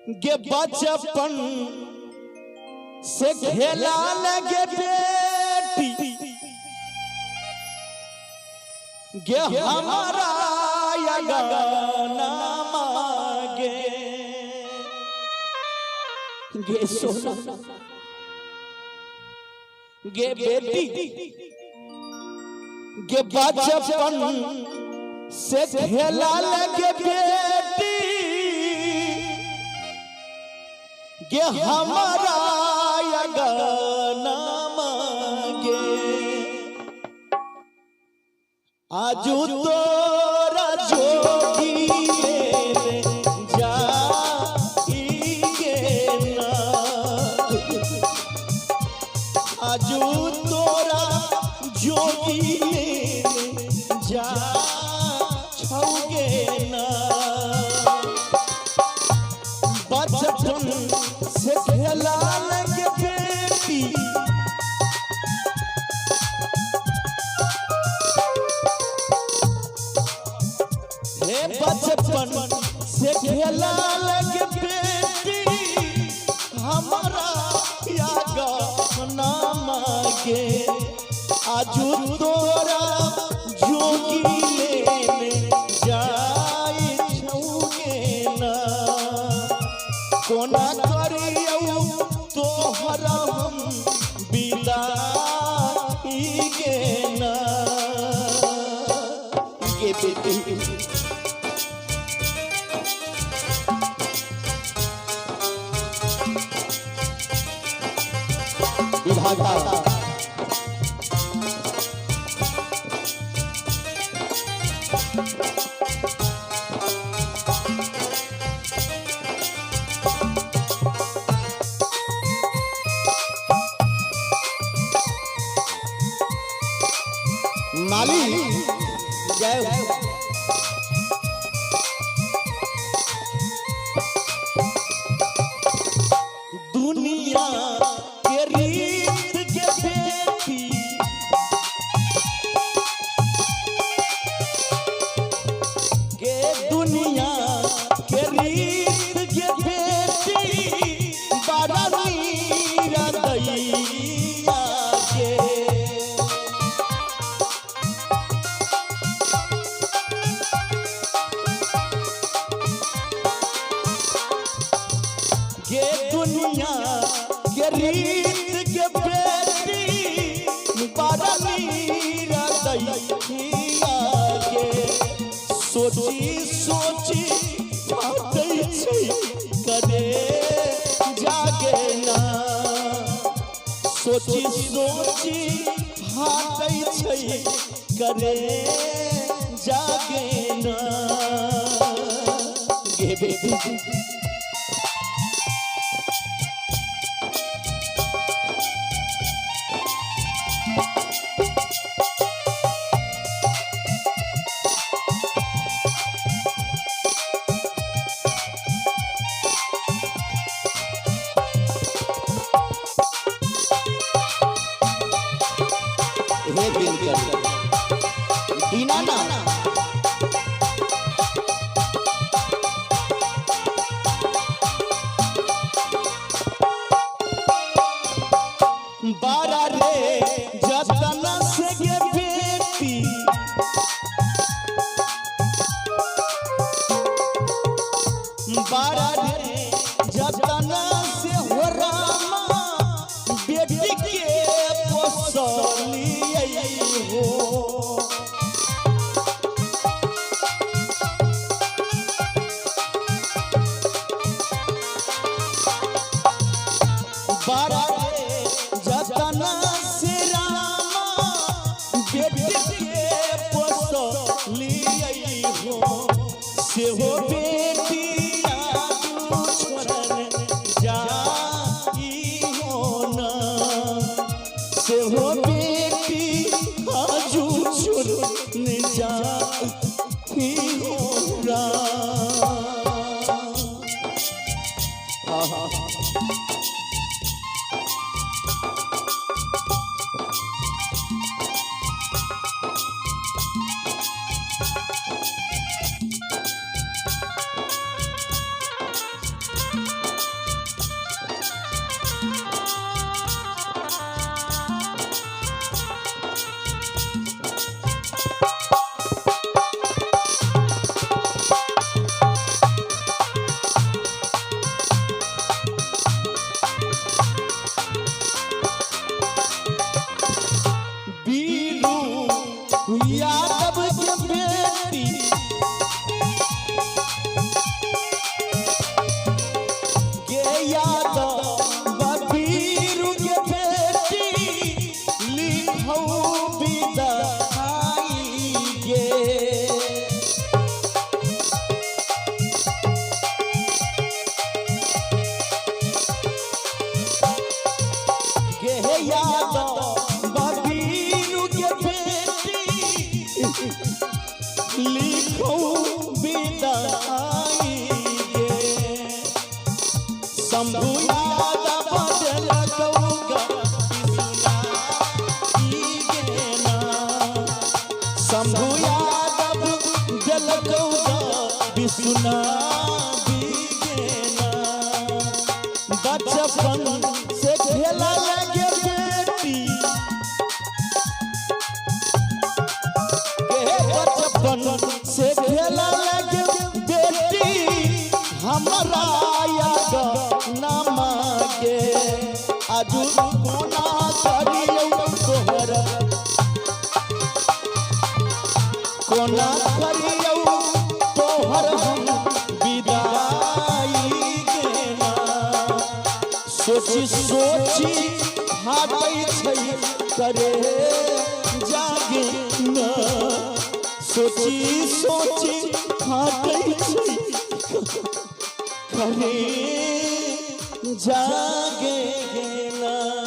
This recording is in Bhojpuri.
गे बचपन से खेला लगे बेटी गे हमारा गाना मांगे गे सोना गे बेटी गे बचपन से खेला लगे बेटी गे हमारा गाना मांगे आजू तोरा जोगी ले जाइगे ना आजू तोरा जोगी ले जा छौगे ना बचपन से खेला लगे बेटी बचपन से खेला लगे बेटी हमारा गाना मांगे आजू तोरा जोगी लेने जाए छौगे ना कोना करियो तोहरा हम बिदाईगे ना गे बेटी विधाता माली जय दुनिया के रीत के बेटी के दुनिया के रीत के बेटी बड़ा मीरा दैया के दुनिया के रीत के बेटी बड़ा मीरा दैया के सोची सोची फाटै छै करे जागे ना सोची सोची फाटै छै करे जागे ना गे बेटी दीनाना बारा रे जतना से गे बेटी बारा रे जतना से हो रामा बेटी के पोसलिए हो बारा रे जतना से रामा बेटी के पोसलिए हो से हो बेटी आजू छोड़न जाई हो ना से हो बेटी आजू छोड़न जाई हो ना शंभु यादव दिल कौगा बिसुना शंभु यादव दिल कौगा बिसुना बचपन से खेला लगे बेटी बचपन से खेला लगे बेटी हमारा याद ना मांगे आजू कोना करियो तोहर कोना करियो तोहर हम विदाई गेना सोची सोची हाथै छै करे जागे न सोची सोची हाथै छै करे जागे न।